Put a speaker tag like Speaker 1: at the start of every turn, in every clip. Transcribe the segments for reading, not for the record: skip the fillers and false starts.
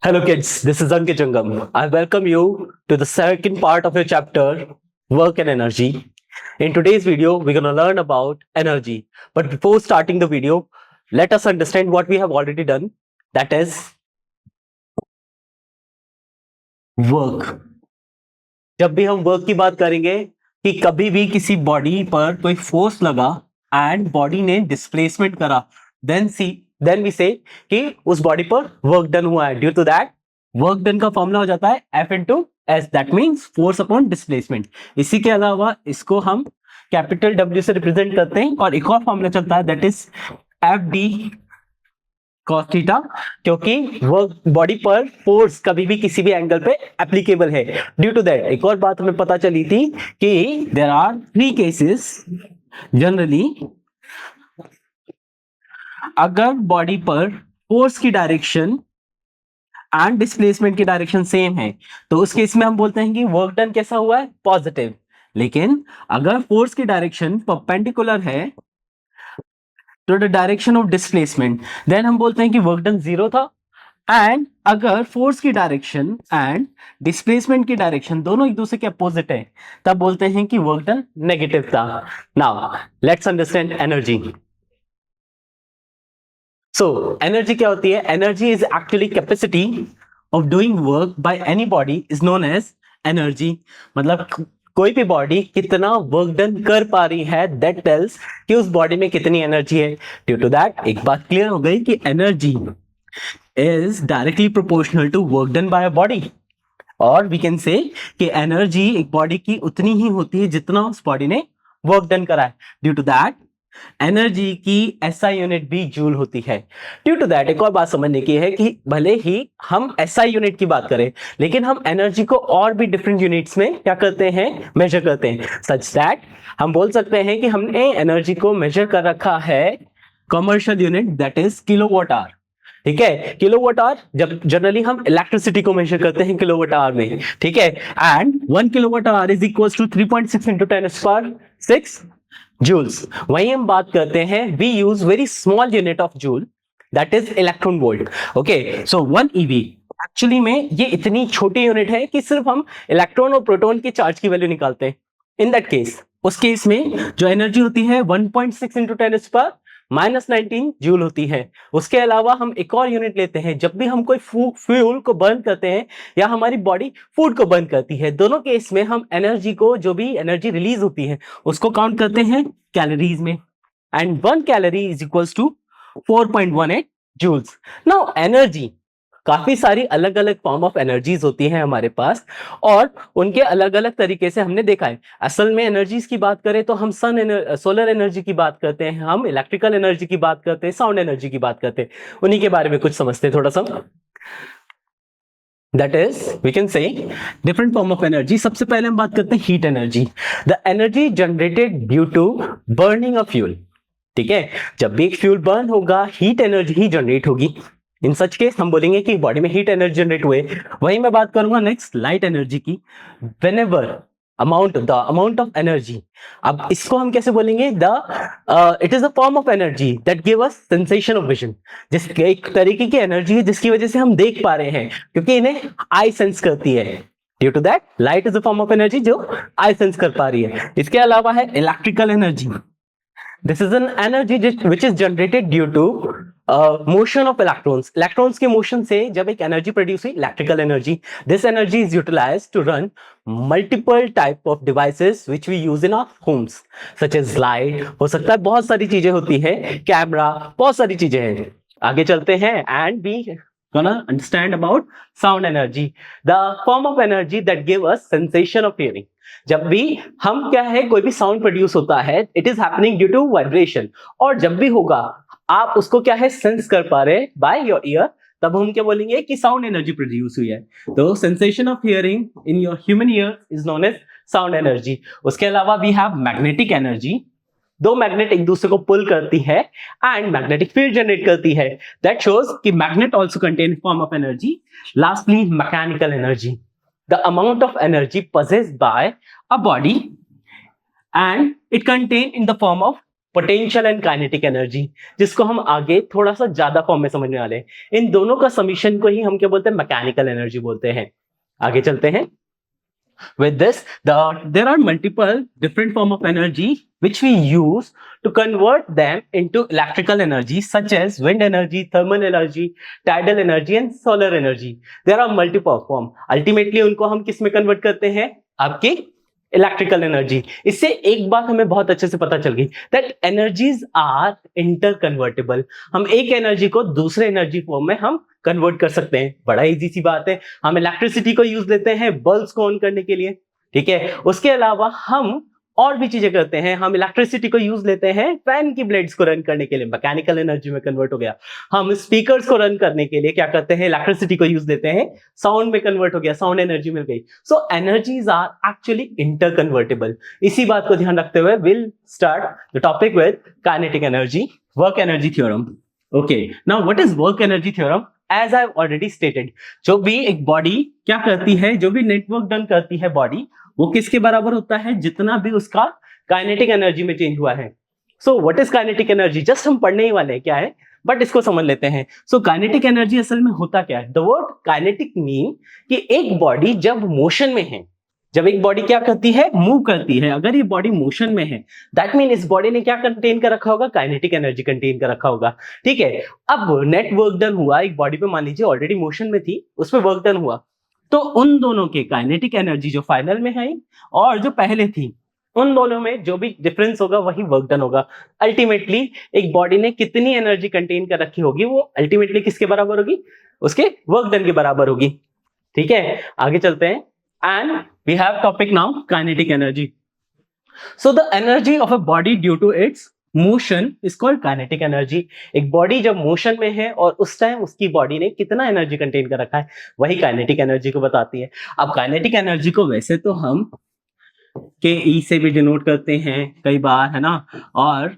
Speaker 1: Hello, kids. This is Ankit Jangam. I welcome you to the second part of your chapter, Work and Energy. In today's video, we're going to learn about energy. But before starting the video, let us understand what we have already done. That is work. जब भी हम work की बात करेंगे कि कभी भी किसी बॉडी पर कोई फोर्स लगा एंड बॉडी ने डिस्प्लेसमेंट करा, देन वी से कि उस बॉडी पर वर्क डन हुआ है. Due to that work done का फॉर्मूला हो जाता है F into S, that means force upon displacement. इसी के अलावा इसको हम कैपिटल W से रिप्रेजेंट करते हैं और एक और फॉर्मूला चलता है that is FD cos theta, क्योंकि वर्क बॉडी पर फोर्स कभी भी किसी भी एंगल पे एप्लीकेबल है. ड्यू टू दैट एक और बात हमें पता चली थी कि देयर आर 3 केसेस जनरली. अगर बॉडी पर फोर्स की डायरेक्शन एंड डिस्प्लेसमेंट की डायरेक्शन सेम है तो उस केस में हम बोलते हैं कि वर्क डन कैसा हुआ है, पॉजिटिव. लेकिन अगर फोर्स की डायरेक्शन परपेंडिकुलर है to the direction of displacement, then हम बोलते हैं कि वर्क डन 0 था. एंड अगर फोर्स की डायरेक्शन एंड डिस्प्लेसमेंट की डायरेक्शन दोनों एक दूसरे के अपोजिट है तब बोलते हैं कि वर्क डन नेगेटिव था. Now let's understand energy. So energy क्या होती है? Energy is actually capacity of doing work by any body is known as energy. मतलब कोई भी बॉडी कितना वर्क डन कर पा रही है, दैट टेल्स कि उस बॉडी में कितनी एनर्जी है. ड्यू टू दैट एक बात क्लियर हो गई कि energy is directly proportional to work done by a body. और वी कैन से कि एनर्जी एक बॉडी की उतनी ही होती है जितना उस बॉडी ने वर्क डन करा है. ड्यू टू दैट एनर्जी की एसआई यूनिट भी जूल होती है. ड्यू टू दैट एक और बात समझने की है कि भले ही हम एसआई यूनिट की बात करें लेकिन हम एनर्जी को और भी डिफरेंट यूनिट्स में क्या करते हैं, मेजर करते हैं. सच दैट हम बोल सकते हैं कि हमने एनर्जी को मेजर कर रखा है commercial unit that is kilowatt hour. ठीक है, किलोवाट आवर जब जनरली हम इलेक्ट्रिसिटी को मेजर करते हैं किलोवाट आवर में. ठीक है, and 1 kilowatt hour is equal to 3.6 into 10⁶ joules. वहीं हम बात करते हैं we use very small unit of joule that is electron volt. Okay, so 1 EV actually में ये इतनी छोटी यूनिट है कि सिर्फ हम इलेक्ट्रॉन और प्रोटॉन के चार्ज की वैल्यू निकालते हैं. इन दैट केस उस केस में जो एनर्जी होती है 1.6 इंटू 10⁻⁹ जूल होती है. उसके अलावा हम एक और यूनिट लेते हैं जब भी हम कोई फ्यूल को बर्न करते हैं या हमारी बॉडी फूड को बर्न करती है. दोनों केस में हम एनर्जी को, जो भी एनर्जी रिलीज होती है उसको काउंट करते हैं कैलोरीज में. And 1 calorie is equals to 4.18 joules. Now energy, काफी सारी अलग अलग फॉर्म ऑफ एनर्जीज होती हैं हमारे पास और उनके अलग अलग तरीके से हमने देखा है. असल में एनर्जीज की बात करें तो हम सोलर एनर्जी की बात करते हैं, हम इलेक्ट्रिकल एनर्जी की बात करते हैं, साउंड एनर्जी की बात करते हैं. उन्हीं के बारे में कुछ समझते हैं थोड़ा सा. That is we can say different form of energy. सबसे पहले हम बात करते हैं heat energy. The energy generated due to burning of fuel. ठीक है, जब भी एक फ्यूल बर्न होगा हीट एनर्जी ही जनरेट होगी. इन सच केस हम बोलेंगे कि बॉडी में हीट एनर्जी जनरेट हुए. वहीं मैं बात करूंगा नेक्स्ट लाइट एनर्जी की. Whenever the amount of energy, अब इसको हम कैसे बोलेंगे, it is a form of energy that give us sensation of vision. जिस एक तरीके की एनर्जी है जिसकी वजह से हम देख पा रहे हैं क्योंकि इन्हें आई सेंस करती है. Due to that light is a form of energy जो आई सेंस कर पा रही है. इसके अलावा है electrical energy. This is an energy which is generated due to motion of electrons. Electrons के मोशन से जब एक एनर्जी प्रोड्यूस हुई, electrical energy. This energy is utilized to run multiple type of devices which we use in our homes, such as light, हो सकता है बहुत सारी चीजें होती है, कैमरा, बहुत सारी चीजें हैं. आगे चलते हैं and we gonna understand about sound energy, the form of energy that give us sensation of hearing. जब भी हम क्या है, कोई भी साउंड प्रोड्यूस होता है, it is happening due to vibration. और जब भी होगा आप उसको क्या है, सेंस कर पा रहे बाय योर ईयर, तब हम क्या बोलेंगे कि साउंड एनर्जी प्रोड्यूस हुई है. तो sensation of hearing in your human ear is known as sound energy. उसके अलावा वी हैव मैग्नेटिक एनर्जी. दो मैग्नेट एक दूसरे को पुल करती है एंड मैग्नेटिक फील्ड जनरेट करती है. दैट शोज कि magnet also contain form of energy. Lastly mechanical energy, the amount of energy possessed by a body and it contain in the form of potential and kinetic energy, जिसको हम आगे थोड़ा सा ज्यादा form में समझने वाले हैं। इन दोनों का समीशन को ही हम क्या बोलते हैं, मैकेनिकल एनर्जी बोलते हैं। आगे चलते हैं। With this, there are multiple different form of energy which we use to convert them into electrical energy, such as wind energy, thermal energy, tidal energy and solar energy. There are multiple form. Ultimately उनको हम किस में convert करते हैं, आपके electrical energy. इससे एक बात हमें बहुत अच्छे से पता चल गई, that energies are interconvertible. हम एक एनर्जी को दूसरे एनर्जी फॉर्म में हम कन्वर्ट कर सकते हैं। बड़ा इजी सी बात है। हम इलेक्ट्रिसिटी को यूज लेते हैं बल्ब्स को ऑन करने के लिए, ठीक है। उसके अलावा हम और भी चीजें करते हैं। हम इलेक्ट्रिसिटी को यूज लेते हैं फैन की ब्लेड्स को रन करने के लिए, मैकेनिकल एनर्जी में कन्वर्ट हो गया। हम स्पीकर्स को रन करने के लिए क्या करते हैं, इलेक्ट्रिसिटी को यूज लेते हैं, साउंड में कन्वर्ट हो गया, साउंड एनर्जी मिल गई। So energies are actually interconvertible. इसी बात को ध्यान रखते हुए will start the topic with kinetic energy, work energy theorem. Okay, now what is work energy theorem? As I already stated, जो भी एक बॉडी क्या करती है, जो भी नेटवर्क डन करती है बॉडी, वो किसके बराबर होता है, जितना भी उसका काइनेटिक एनर्जी में चेंज हुआ है। So what is kinetic energy, just हम पढ़ने ही वाले हैं क्या है, बट इसको समझ लेते हैं। सो काइनेटिक एनर्जी असल में होता क्या है? द वर्ड काइनेटिक मीन कि एक बॉडी जब मोशन में है, जब एक बॉडी क्या करती है, मूव करती है, अगर ये बॉडी मोशन में है, दैट मीन इस बॉडी ने क्या कंटेन कर रखा होगा, काइनेटिक एनर्जी कंटेन कर रखा होगा, ठीक है। अब नेट वर्क डन हुआ एक बॉडी पे, मान लीजिए ऑलरेडी मोशन में थी, उस पर वर्क डन हुआ, तो उन दोनों के काइनेटिक एनर्जी जो फाइनल में है और जो पहले थी, उन दोनों में जो भी डिफरेंस होगा वही वर्क डन होगा। अल्टीमेटली एक बॉडी ने कितनी एनर्जी कंटेन कर रखी होगी, वो अल्टीमेटली किसके बराबर होगी, उसके वर्क डन के बराबर होगी, ठीक है। आगे चलते हैं। And we have topic now kinetic energy. So the energy of a body due to its motion is called kinetic energy. एक बॉडी जब मोशन में है और उस टाइम उसकी बॉडी ने कितना एनर्जी कंटेन कर रखा है, वही काइनेटिक एनर्जी को बताती है। अब काइनेटिक एनर्जी को वैसे तो हम के ई से भी डिनोट करते हैं कई बार, है ना, और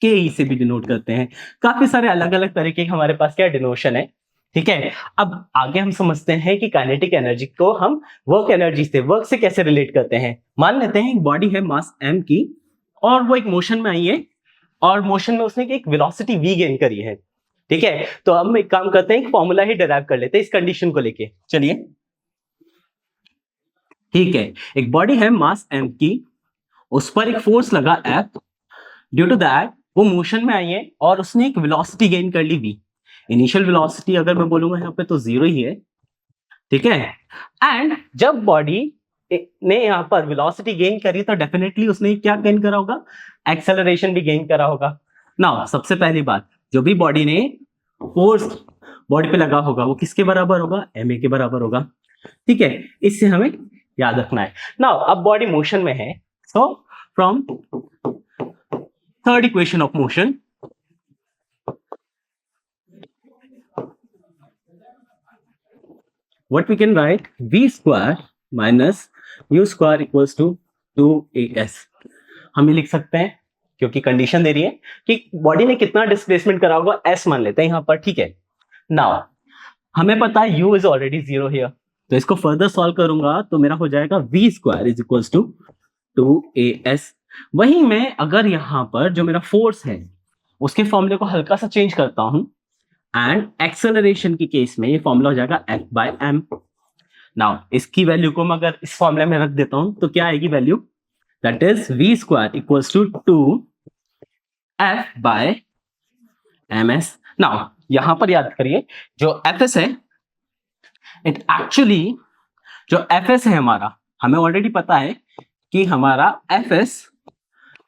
Speaker 1: के ई से भी डिनोट करते हैं। काफी सारे अलग अलग तरीके के हमारे पास क्या डिनोशन है, ठीक है। अब आगे हम समझते हैं कि काइनेटिक एनर्जी को हम वर्क एनर्जी से, वर्क से कैसे रिलेट करते हैं। मान लेते हैं एक बॉडी है मास m की, और वो एक मोशन में आई है, और मोशन में उसने एक वेलोसिटी v गेन करी है, ठीक है। तो हम एक काम करते हैं, एक फॉर्मूला ही डिराइव कर लेते हैं इस कंडीशन को लेके। चलिए, ठीक है। एक बॉडी है मास m की, उस पर एक फोर्स लगा F, ड्यू टू दैट वो मोशन में आई है और उसने एक वेलोसिटी गेन कर ली v। इनिशियल वेलोसिटी अगर मैं बोलूंगा यहाँ पे तो 0 ही है, ठीक है। एंड जब बॉडी ने यहाँ पर वेलोसिटी गेन करी तो डेफिनेटली उसने क्या गेन करा होगा, एक्सेलरेशन भी गेन करा होगा। नाउ सबसे पहली बात, जो भी बॉडी ने फोर्स बॉडी पे लगा होगा वो किसके बराबर होगा, ma के बराबर होगा, ठीक है। इससे हमें याद रखना है। नाउ अब बॉडी मोशन में है, so from third equation of motion, what we can write, v square minus u square equals to 2as। हम ये लिख सकते हैं क्योंकि कंडीशन दे रही है कि बॉडी ने कितना डिस्प्लेसमेंट करा होगा, s मान लेते हैं यहाँ पर, ठीक है। नाउ हमें पता है u इज ऑलरेडी 0 हियर, तो इसको फर्दर सॉल्व करूंगा तो मेरा हो जाएगा v square is equals to 2as। वहीं मैं अगर यहाँ पर जो मेरा फोर्स है उसके फॉर्मूले को हल्का सा चेंज करता हूं, एंड एक्सेलरेशन की केस में ये फॉर्मूला हो जाएगा F बाय m। नाउ इसकी वैल्यू को मैं अगर इस फॉर्मूले में रख देता हूं तो क्या आएगी value, that is v square equals to 2F by ms। Now यहां पर याद करिए जो Fs है, इट एक्चुअली जो Fs है हमारा, हमें ऑलरेडी पता है कि हमारा Fs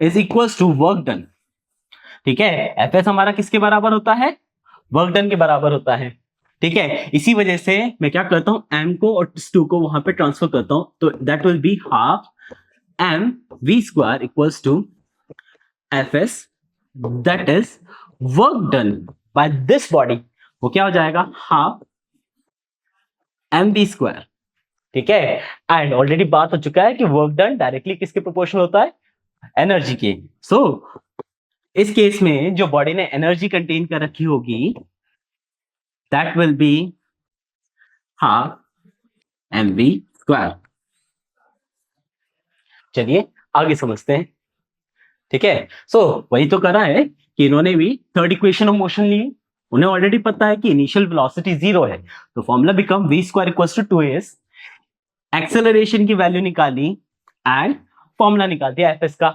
Speaker 1: is equals to work done, ठीक है। Fs हमारा किसके बराबर होता है, वर्क डन के बराबर होता है, ठीक है। इसी वजह से मैं क्या करता हूं, m को और 2 को वहां पे ट्रांसफर करता हूं, तो that will be half m v square equals to Fs, that is work done by this body, वो क्या हो जाएगा, हाफ m v स्क्वायर, ठीक है। एंड ऑलरेडी बात हो चुका है कि वर्क डन डायरेक्टली किसके प्रोपोर्शनल होता है, एनर्जी के। सो इस केस में जो बॉडी ने एनर्जी कंटेन कर रखी होगी, that will be half mv square. चलिए आगे समझते हैं। ठीक है। सो वही तो करा है कि इन्होंने भी थर्ड इक्वेशन ऑफ मोशन ली, उन्हें ऑलरेडी पता है कि इनिशियल वेलोसिटी 0 है, तो formula become v square equals to 2s, acceleration की वैल्यू निकाली एंड फॉर्मूला निकाल दिया एफएस का,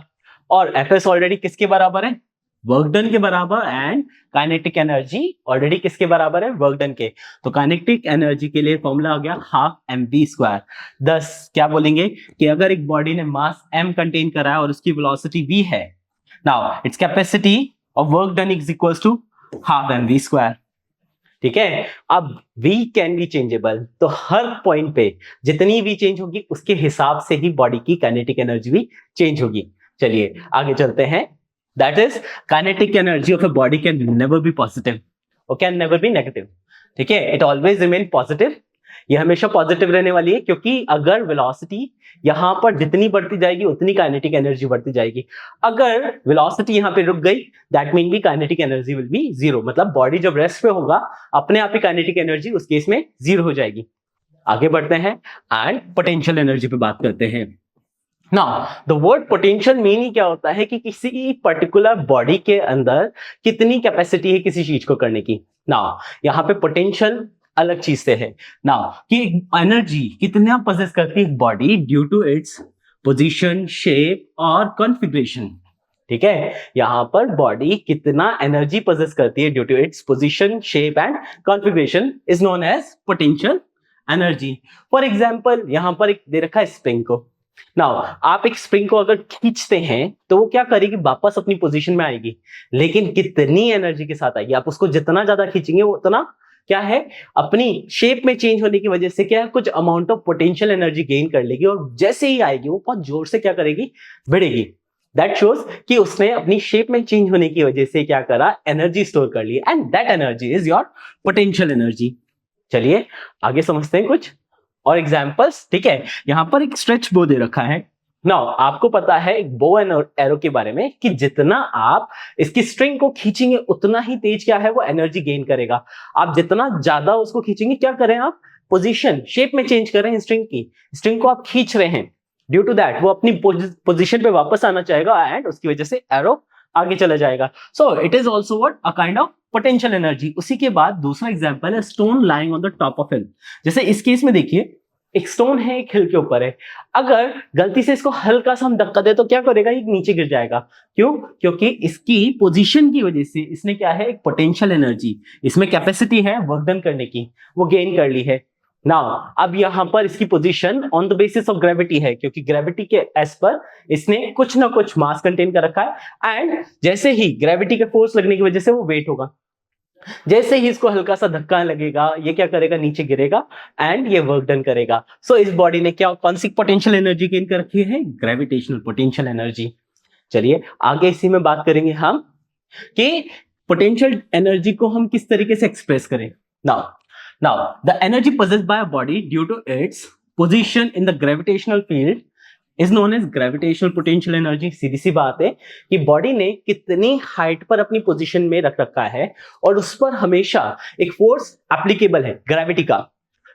Speaker 1: और एफएस ऑलरेडी किसके बराबर है, वर्क डन के बराबर, एंड काइनेटिक एनर्जी ऑलरेडी किसके बराबर है, वर्क डन के। तो काइनेटिक एनर्जी के लिए फॉर्मूला आ गया हाफ mv स्क्वायर। दस क्या बोलेंगे कि अगर एक बॉडी ने मास m कंटेन करा है और उसकी वेलोसिटी v है, now it's capacity of work done is equals to half mv square. ठीक है। अब v कैन बी चेंजेबल, तो हर पॉइंट पे जितनी v चेंज होगी उसके हिसाब से ही बॉडी की काइनेटिक एनर्जी भी चेंज होगी। चलिए आगे चलते हैं। That is kinetic energy of a body can never be positive और कैन नेवर बी नेगेटिव। ठीक है, इट ऑलवेज रिमेन पॉजिटिव, ये हमेशा पॉजिटिव रहने वाली है, क्योंकि अगर वेलोसिटी यहां पर जितनी बढ़ती जाएगी उतनी काइनेटिक एनर्जी बढ़ती जाएगी। अगर वेलोसिटी यहां पे रुक गई दैट मीन भी kinetic energy will be zero, मतलब बॉडी जब रेस्ट पे होगा अपने आप ही काइनेटिक एनर्जी उस केस में जीरो हो जाएगी। आगे बढ़ते हैं एंड पोटेंशियल एनर्जी पे बात करते हैं। Now the word potential mean he क्या होता है कि किसी पर्टिकुलर बॉडी के अंदर कितनी कैपेसिटी है किसी चीज को करने की। नाउ यहाँ पे पोटेंशियल अलग चीज से है। नाउ कि एनर्जी कितना पोजेस करती है body due to its position, shape और कॉन्फ़िगरेशन। ठीक है, यहां पर बॉडी कितना एनर्जी पोजेस करती है due to its position, shape and configuration is known as potential energy. For example यहां पर एक दे रखा है स्प्रिंग को। नाउ आप एक स्प्रिंग को अगर खींचते हैं तो वो क्या करेगी, वापस अपनी पोजीशन में आएगी, लेकिन कितनी एनर्जी के साथ आएगी। आप उसको जितना ज्यादा खींचेंगे वो उतना क्या है, अपनी शेप में चेंज होने की वजह से क्या है, कुछ amount of potential energy gain कर लेगी, और जैसे ही आएगी वो बहुत जोर से क्या करेगी, बढ़ेगी। दैट शोज कि उसने अपनी शेप में चेंज होने की वजह से क्या करा, एनर्जी स्टोर कर ली, and that energy is your potential energy. चलिए आगे समझते हैं कुछ और एग्जांपल्स। ठीक है, यहां पर एक स्ट्रेच बो दे रखा है। नाउ आपको पता है एक बो एंड एरो के बारे में कि जितना आप इसकी स्ट्रिंग को खींचेंगे उतना ही तेज क्या है वो एनर्जी गेन करेगा। आप जितना ज्यादा उसको खींचेंगे क्या करें, आप पोजीशन, शेप में चेंज कर रहे हैं स्ट्रिंग की, स्ट्रिंग को आप खींच रहे हैं, ड्यू टू दैट वो अपनी पोजीशन पे वापस आना चाहेगा एंड उसकी वजह से एरो आगे चला जाएगा। So it is also what, a kind of potential energy. उसी के बाद दूसरा एग्जांपल है stone lying on the top of hill. जैसे इस केस में देखिए एक स्टोन है, एक हिल के ऊपर है, अगर गलती से इसको हल्का सा हम धक्का दे तो क्या करेगा, ये नीचे गिर जाएगा। क्यों, क्योंकि इसकी पोजीशन की वजह से इसने क्या है, एक पोटेंशियल एनर्जी, इसमें कैपेसिटी है वर्क डन करने की, वो गेन कर ली है। नाउ अब यहां पर इसकी position on the basis of gravity है, क्योंकि ग्रेविटी के एस पर इसने कुछ ना कुछ मास कंटेन कर रखा है, एंड जैसे ही ग्रेविटी के फोर्स लगने की वजह से वो वेट होगा, जैसे ही इसको हल्का सा धक्का लगेगा ये क्या करेगा, नीचे गिरेगा एंड ये वर्क डन करेगा। सो इस बॉडी ने क्या, कौन सी पोटेंशियल एनर्जी गेन कर रखी है, ग्रेविटेशनल पोटेंशियल एनर्जी। चलिए आगे इसी में बात करेंगे हम कि पोटेंशियल एनर्जी को हम किस तरीके से एक्सप्रेस करें। Now the energy possessed by a body due to its position in the gravitational field is known as gravitational potential energy। सीधी सी बात है कि बॉडी ने कितनी हाइट पर अपनी पोजीशन में रख रखा है और उस पर हमेशा एक फोर्स एप्लीकेबल है ग्रेविटी का,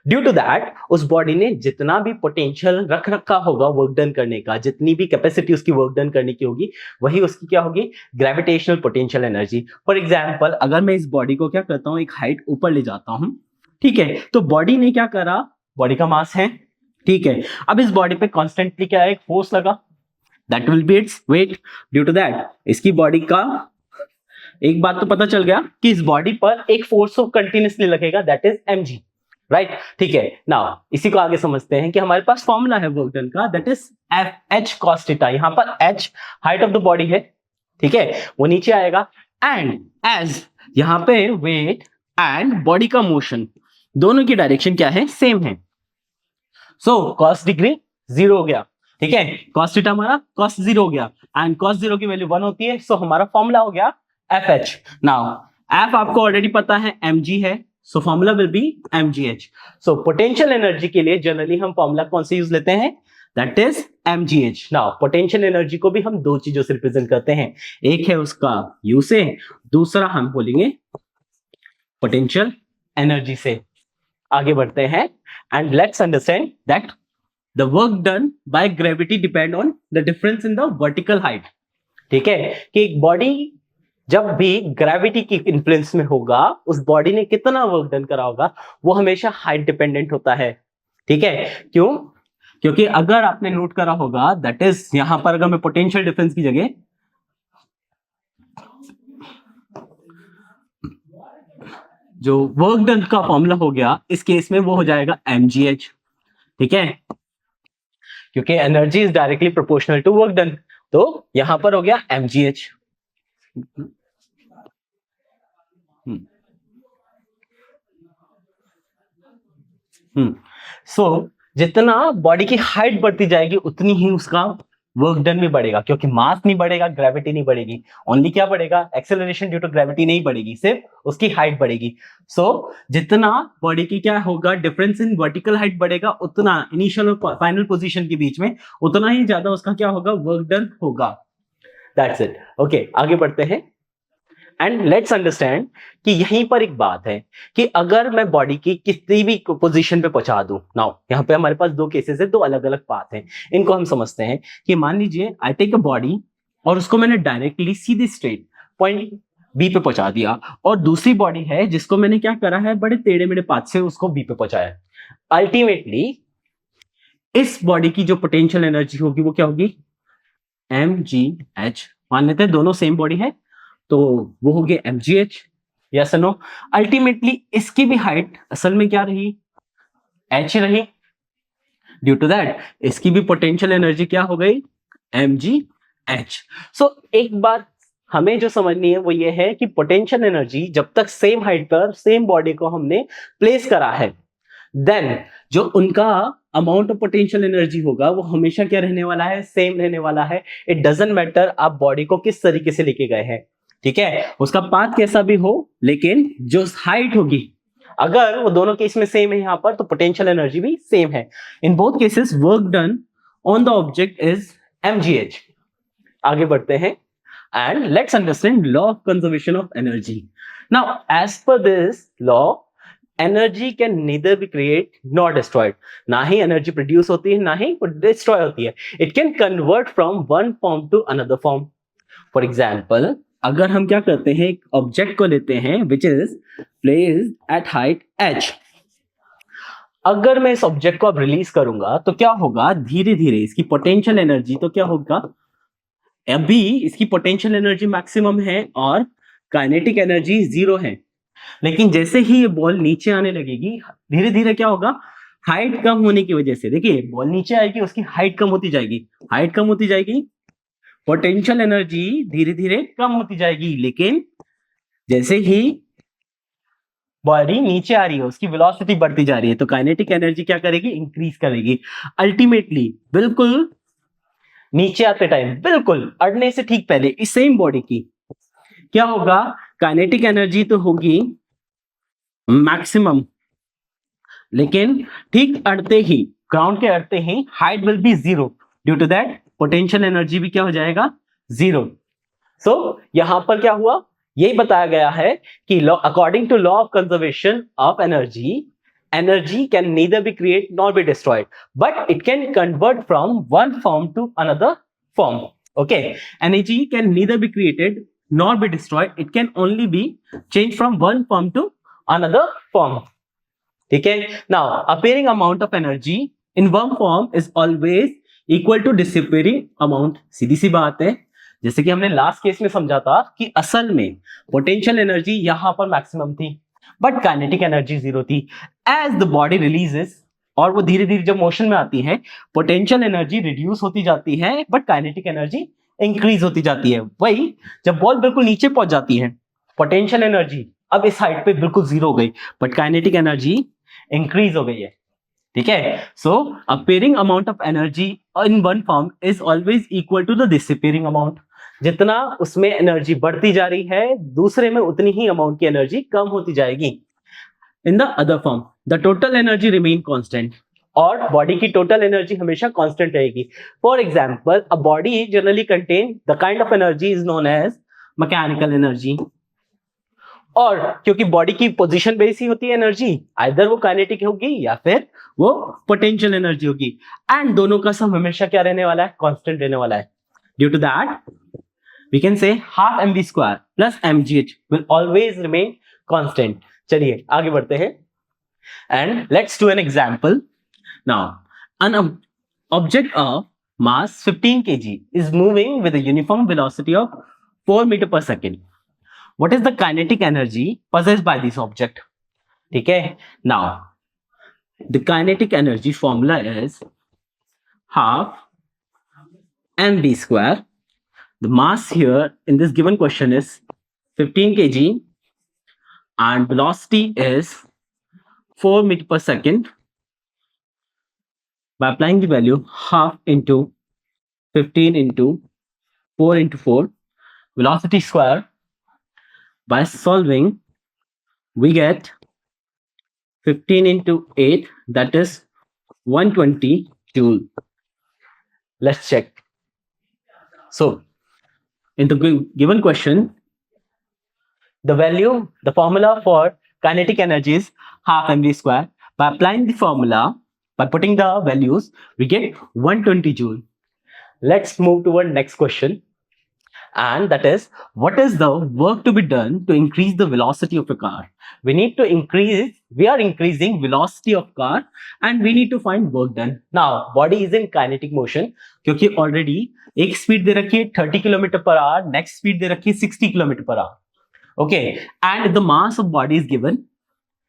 Speaker 1: ड्यू टू दैट उस बॉडी ने जितना भी पोटेंशियल रख रखा होगा वर्क डन करने का, जितनी भी कैपेसिटी उसकी वर्क डन करने की होगी, वही उसकी क्या होगी, gravitational potential energy. For example अगर मैं इस बॉडी को क्या करता हूं, एक हाइट ऊपर ले जाता हूं, ठीक है, तो बॉडी ने क्या करा, बॉडी का मास है, ठीक है, अब इस बॉडी पे कॉन्स्टेंटली क्या है, एक फोर्स लगा, that will be its weight. Due to that इसकी बॉडी का एक बात तो पता चल गया कि इस बॉडी पर एक फोर्स ऑफ कंटिन्यूसली लगेगा, दैट इज mg, राइट। ठीक है, नाउ इसी को आगे समझते हैं कि हमारे पास फॉर्मूला है वर्क डन का, that is h cos theta. यहां पर h height of the body है, ठीक है, वो नीचे आएगा, एंड एज यहां पे वेट एंड बॉडी का मोशन दोनों की डायरेक्शन क्या है, सेम है। सो cos डिग्री 0 हो गया, ठीक है, cos थीटा हमारा cos 0 हो गया, एंड cos 0 की वैल्यू 1 होती है, सो हमारा फॉर्मूला हो गया FH। नाउ F आपको ऑलरेडी पता है mg है, so formula will be mgh। So potential energy के लिए जनरली हम फॉर्मूला कौन से यूज लेते हैं, that is mgh। Now potential energy को भी हम दो चीजों से रिप्रेजेंट करते हैं, एक है उसका u से, दूसरा हम बोलेंगे पोटेंशियल एनर्जी से। आगे बढ़ते हैं and let's understand that the work done by gravity depend on the difference in the vertical height. ठीक है, कि एक बॉडी जब भी ग्रेविटी की इन्फ्लुएंस में होगा, उस बॉडी ने कितना वर्क डन करा होगा, वो हमेशा हाइट डिपेंडेंट होता है। ठीक है, क्यों? क्योंकि अगर आपने नोट करा होगा, दैट इज यहां पर अगर मैं पोटेंशियल डिफरेंस की जगह जो वर्क डन का फॉर्मूला हो गया, इस केस में वो हो जाएगा mgh। ठीक है, क्योंकि energy is directly proportional to work done, तो यहां पर हो गया mgh। सो जितना बॉडी की हाइट बढ़ती जाएगी, उतनी ही उसका वर्क डन भी बढ़ेगा, क्योंकि मास नहीं बढ़ेगा, ग्रेविटी नहीं बढ़ेगी। ओनली क्या बढ़ेगा? एक्सेलरेशन ड्यू टू ग्रेविटी नहीं बढ़ेगी, सिर्फ उसकी हाइट बढ़ेगी। सो जितना बॉडी की क्या होगा, डिफरेंस इन वर्टिकल हाइट बढ़ेगा, उतना इनिशियल और फाइनल पोजीशन के बीच में उतना ही ज्यादा उसका क्या होगा, वर्क डन होगा। That's it. ओके, आगे बढ़ते हैं। एंड लेट्स अंडरस्टैंड कि यहीं पर एक बात है कि अगर मैं बॉडी की किसी भी पोजीशन पे पहुंचा दूं, नाउ यहाँ पे हमारे पास दो केसेस है, दो अलग अलग पाथ हैं, इनको हम समझते हैं। कि मान लीजिए आई टेक अ बॉडी और उसको मैंने डायरेक्टली सीधी स्ट्रेट पॉइंट बी पे पहुंचा दिया, और दूसरी बॉडी है जिसको मैंने क्या करा है, बड़े टेढ़े मेढ़े पाथ से उसको बी पे पहुंचाया। अल्टीमेटली इस बॉडी की जो पोटेंशियल एनर्जी होगी वो क्या होगी, mgh। मान लेते हैं दोनों सेम बॉडी है, तो वो हो गया mgh। Yes no? अल्टीमेटली इसकी भी हाइट असल में क्या रही, h रही। ड्यू टू दैट इसकी भी पोटेंशियल एनर्जी क्या हो गई, mgh। सो एक बात हमें जो समझनी है वो ये है कि पोटेंशियल एनर्जी जब तक सेम हाइट पर सेम बॉडी को हमने प्लेस करा है, देन जो उनका अमाउंट ऑफ पोटेंशियल एनर्जी होगा वो हमेशा क्या रहने वाला है, सेम रहने वाला है। इट डजंट मैटर आप बॉडी को किस तरीके से लेके गए हैं, ठीक है, उसका पाथ कैसा भी हो, लेकिन जो हाइट होगी, अगर वो दोनों केस में सेम है यहां पर, तो पोटेंशियल एनर्जी भी सेम है। In both cases work done on the object is mgh। आगे बढ़ते हैं and let's understand law of conservation of energy. Now as per this law, energy can neither be create not destroyed. ना ही energy produce होती है, ना ही destroy होती है। It can convert from one form to another form. For example, अगर हम क्या करते हैं, एक ऑब्जेक्ट को लेते हैं which is placed at height h। अगर मैं इस ऑब्जेक्ट को अब रिलीज करूंगा तो क्या होगा, धीरे धीरे इसकी पोटेंशियल एनर्जी तो क्या होगा, अभी इसकी पोटेंशियल एनर्जी मैक्सिमम है और काइनेटिक एनर्जी जीरो है। लेकिन जैसे ही ये बॉल नीचे आने लगेगी, धीरे धीरे क्या होगा, हाइट कम होने की वजह से, देखिए बॉल नीचे आएगी, उसकी हाइट कम होती जाएगी, हाइट कम होती जाएगी, पोटेंशियल एनर्जी धीरे धीरे कम होती जाएगी। लेकिन जैसे ही बॉडी नीचे आ रही है, उसकी वेलोसिटी बढ़ती जा रही है, तो काइनेटिक एनर्जी क्या करेगी, इंक्रीज करेगी। अल्टीमेटली बिल्कुल नीचे आते टाइम, बिल्कुल अड़ने से ठीक पहले, इस सेम बॉडी की क्या होगा, काइनेटिक एनर्जी तो होगी मैक्सिमम, लेकिन ठीक अड़ते ही, ग्राउंड के अड़ते ही height will be zero. Due to that potential energy भी क्या हो जाएगा, जीरो। सो यहां पर क्या हुआ, यही बताया गया है कि according to law of conservation of energy, energy can neither be create nor be destroyed, but it can convert from one form to another form. Okay, energy can neither be created nor be destroyed, it can only be changed from one form to another form। ठीक है, now appearing amount of energy in one form is always equal to disappearing amount। सीधी सी बात है, जैसे कि हमने last case में समझा था कि असल में पोटेंशियल एनर्जी यहां पर मैक्सिमम थी, बट काइनेटिक एनर्जी जीरो थी। एज द बॉडी रिलीजेस, और वो धीरे धीरे जब मोशन में आती है, पोटेंशियल एनर्जी रिड्यूस होती जाती है, बट काइनेटिक एनर्जी इंक्रीज होती जाती है। वही जब बॉल बिल्कुल नीचे पहुंच जाती है, पोटेंशियल एनर्जी अब इस हाइट पे बिल्कुल जीरो हो गई, बट काइनेटिक एनर्जी इंक्रीज हो गई है। ठीक है, so appearing amount of energy in one form is always equal to the disappearing amount. जितना उसमें एनर्जी बढ़ती जा रही है, दूसरे में उतनी ही अमाउंट की एनर्जी कम होती जाएगी। In the other form the total energy remain constant, और बॉडी की टोटल एनर्जी हमेशा कांस्टेंट रहेगी। For example, a body generally contain the kind of energy is known as mechanical energy. और क्योंकि बॉडी की पोजीशन बेस ही होती है energy, either वो काइनेटिक होगी या फिर वो पोटेंशियल एनर्जी होगी, एंड दोनों का सम हमेशा क्या रहने वाला है, कांस्टेंट रहने वाला है। Due to that we can say half mv square plus mgh will always remain constant. चलिए आगे बढ़ते हैं and let's do an example. Now, an object of mass 15 kg is moving with a uniform velocity of 4 meter per second. What is the kinetic energy possessed by this object? ठीक है. Now, the kinetic energy formula is half mv square. The mass here in this given question is 15 kg and velocity is 4 meter per second. By applying the value half into 15 into 4 into 4 velocity square, by solving we get 15 into 8, that is 120 joule. Let's check. So in the given question, the formula for kinetic energy is half mv square. By applying the formula, by putting the values, we get 120 joule. Let's move to our next question, and that is, what is the work to be done to increase the velocity of a car? We are increasing velocity of car and we need to find work done. Now body is in kinetic motion क्योंकि already एक speed दे रखी है 30 km per hour, next speed दे रखी है 60 km per hour. Okay, and the mass of body is given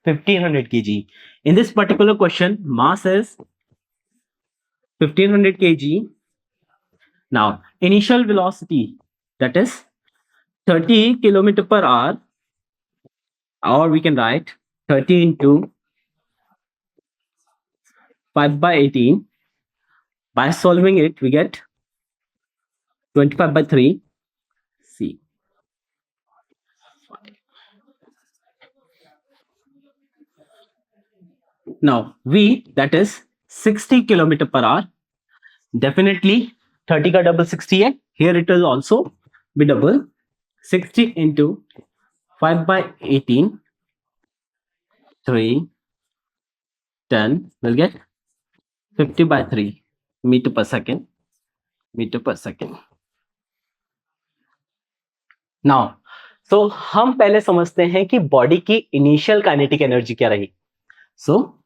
Speaker 1: 1500 kg. In this particular question, mass is 1500 kg. Now initial velocity, that is 30 km per hour, or we can write 30 into 5 by 18. By solving it, we get 25 by 3. C. Now V, that is 60 km per hour. Definitely 30 का double 60 है. Here it will also be double. 60 into 5 by 18, 3, 10 will get 50 by 3 meter per second. Now, so हम पहले समझते हैं कि body की initial kinetic energy क्या रही. सो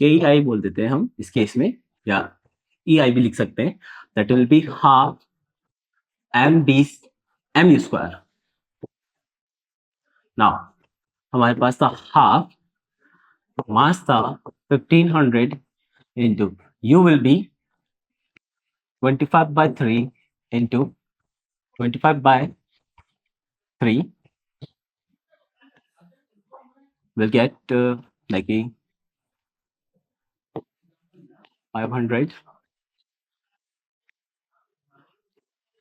Speaker 1: KEI बोल देते हैं हम इस केस में, या EI भी लिख सकते हैं. That will be half mu square. Now हमारे पास था हाफ, मास था 1500 into U will be 25 by 3 into 25 by 3 will get like a 500,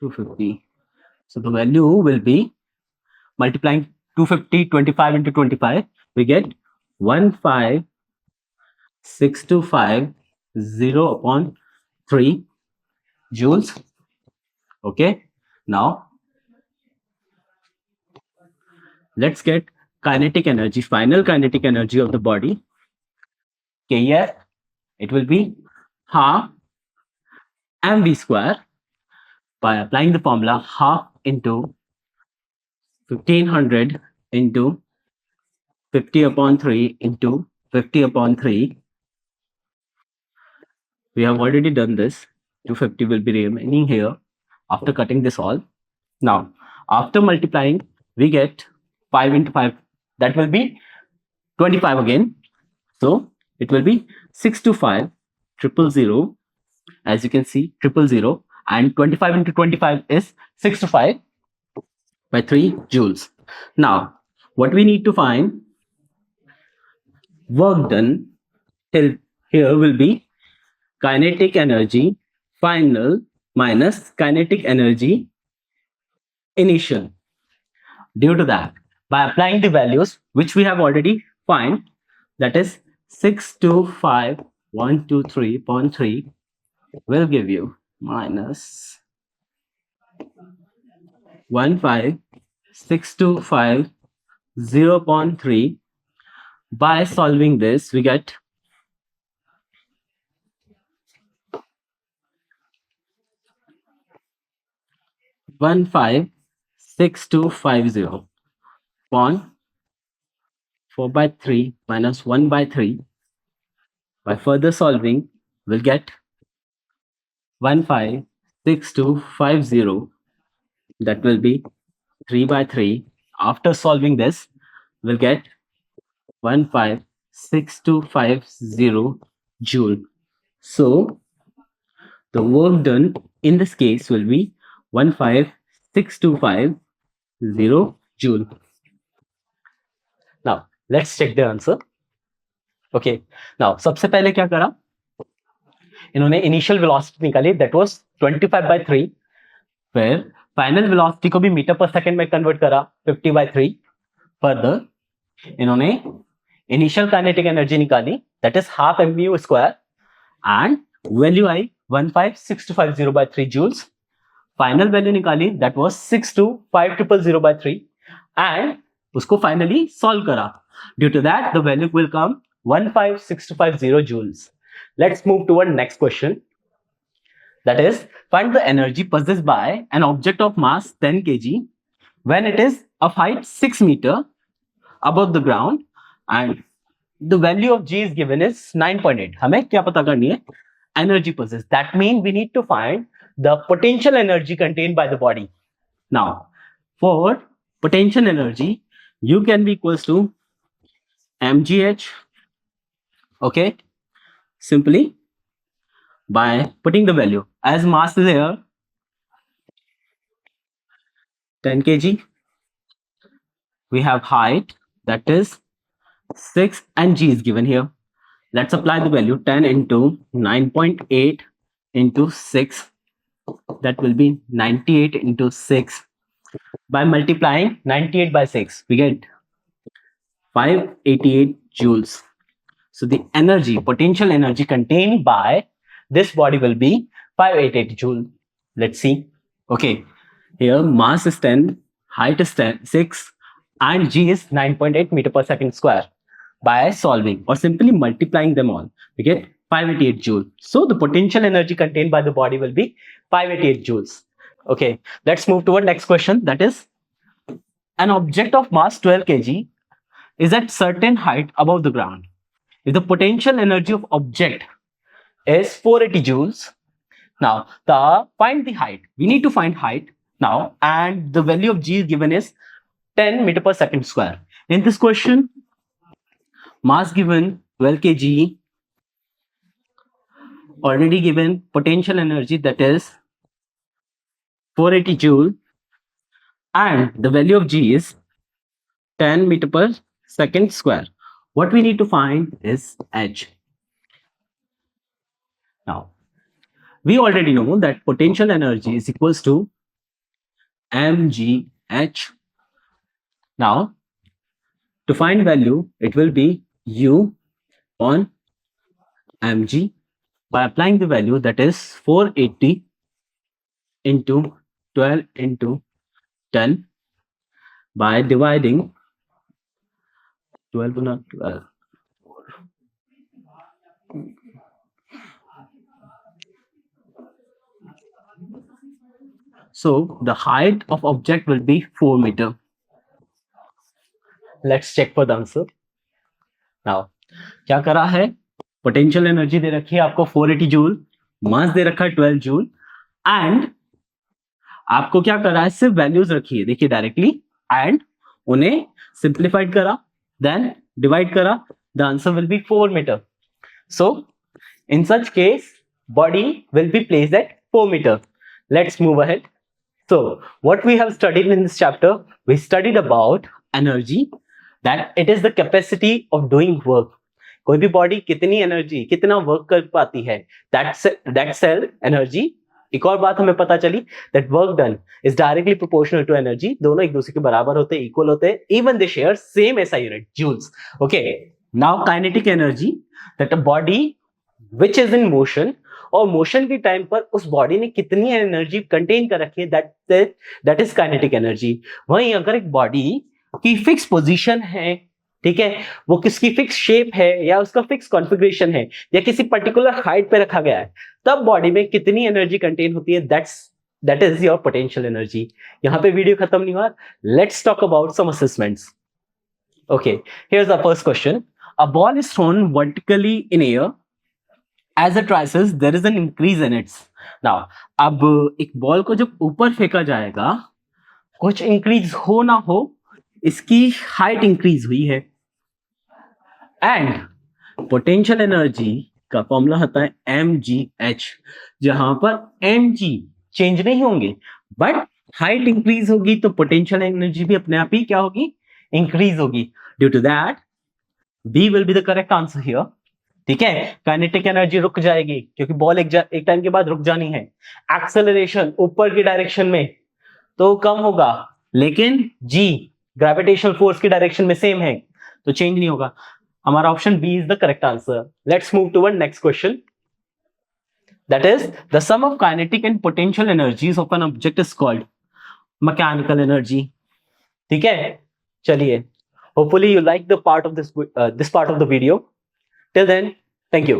Speaker 1: 250. So the value will be, multiplying 250, 25 into 25, we get 15625 upon 3 joules. Okay, now let's get kinetic energy, final kinetic energy of the body. KF, it will be half mv square. By applying the formula half into 1500 into 50 upon 3 into 50 upon 3. We have already done this. 250 will be remaining here after cutting this all. Now, after multiplying, we get 5 into 5. That will be 25 again. So, it will be 625 000. As you can see, 000. And 25 into 25 is 625 by 3 joules. Now, what we need to find, work done till here will be kinetic energy final minus kinetic energy initial. Due to that, by applying the values which we have already find, that is 625,123.3 will give you minus 15625 By solving this, we get 5 156,250 upon 4 by 3 minus 1 by 3. By further solving, we'll get 156,250. That will be 3 by 3. After solving this, we'll get 156,250 joule. So the work done in this case will be 156,250 joule. Now let's check the answer. Okay, now सबसे पहले क्या करा, इन्होंने initial velocity निकाली, that was 25/3. फिर final velocity को भी metre पर सेकंड में कन्वर्ट करा 50/3. फर्दर इन्होंने इनिशियल काइनेटिक एनर्जी निकाली, that is half mu square, and value आई 156,250/3 जूल्स. फाइनल वैल्यू निकाली, दैट वाज 62,500/3, एंड उसको फाइनली सॉल्व करा. Due to that the value will come 156,250 joules. Let's move to our next question. That is, find the energy possessed by an object of mass 10 kg when it is of height 6 meter above the ground, and the value of G is given is 9.8. हमें क्या पता करनी है? Energy possessed. That means we need to find the potential energy contained by the body. Now, for potential energy, U can be equals to mgh. Okay, simply by putting the value as mass is here 10 kg, we have height that is 6 and G is given here. Let's apply the value 10 into 9.8 into 6, that will be 98 into 6. By multiplying 98 by 6 we get 588 joules. So the energy, potential energy contained by this body will be 588 joule. Let's see. Okay, here mass is 10, height is 6, and G is 9.8 meter per second square. By solving or simply multiplying them all, we get 588 joule. So the potential energy contained by the body will be 588 joules. Okay, let's move to our next question. That is, an object of mass 12 kg is at certain height above the ground. If the potential energy of object is 480 joules, now find the height. We need to find height now, and the value of G is given is 10 meter per second square. In this question, mass given 12 kg, already given potential energy that is 480 joule, and the value of G is 10 meter per second square. What we need to find is H. Now, we already know that potential energy is equals to mgh. Now, to find value, it will be U on mg. By applying the value, that is 480 into 12 into 10, by dividing 12 not 12. So the height of object will be 4 meter. Let's check for the answer. Now, क्या करा है? Potential energy दे रखी है आपको 480 joule, मास दे रखा है 12 joule, and आपको क्या करा है? सिर्फ वैल्यूज रखी है, देखिए डायरेक्टली, एंड उन्हें सिंप्लीफाइड करा, देन डिवाइड करा. The answer will be 4 meter. So in such case, body will be placed at 4 meter. Let's move ahead. So what we have studied in this chapter, we studied about energy, that it is the capacity of doing work. कोई भी body कितनी energy, कितना work कर पाती है, that cell energy. एक और बात हमें पता चली, that work done is directly proportional to energy. दोनों एक दूसरे के बराबर होते हैं, इक्वल होते हैं, even they share same SI unit, joules. Okay, now kinetic energy, that a body which is in motion, और मोशन के टाइम पर उस बॉडी ने कितनी एनर्जी कंटेन कर रखी है, दैट इज काइनेटिक एनर्जी. वहीं अगर एक बॉडी की फिक्स पोजीशन है, ठीक है, वो किसकी फिक्स शेप है या उसका फिक्स कॉन्फ़िगरेशन है या किसी पर्टिकुलर हाइट पे रखा गया है, तब बॉडी में कितनी एनर्जी कंटेन होती है, that's that is your potential energy. यहाँ पे वीडियो खत्म नहीं हुआ, let's talk about some assessments. Okay, here's the first question. A ball is thrown vertically in air, as it rises there is an increase in its. Now, अब एक ball को जब ऊपर फेंका जाएगा, कुछ इंक्रीज हो ना हो, इसकी हाइट इंक्रीज हुई है, एंड पोटेंशियल एनर्जी का फॉर्मूला होता है mgh, जहां पर mg चेंज नहीं होंगे, बट हाइट इंक्रीज होगी तो पोटेंशियल एनर्जी भी अपने आप ही क्या होगी, इंक्रीज होगी। Due to that B will be the correct answer here. ठीक है, काइनेटिक एनर्जी रुक जाएगी क्योंकि बॉल एक टाइम के बाद रुक जानी है। एक्सेलरेशन ऊपर की डायरेक्शन में तो कम होगा, लेकिन जी ग्रेविटेशनल फोर्स की डायरेक्शन में सेम है, तो चेंज नहीं होगा। हमारा option B is the correct answer. Let's move toward next question, that is the sum of kinetic and potential energies of an object is called mechanical energy. ठीक है, चलिए, hopefully you like the part of this part of the video. Till then, thank you.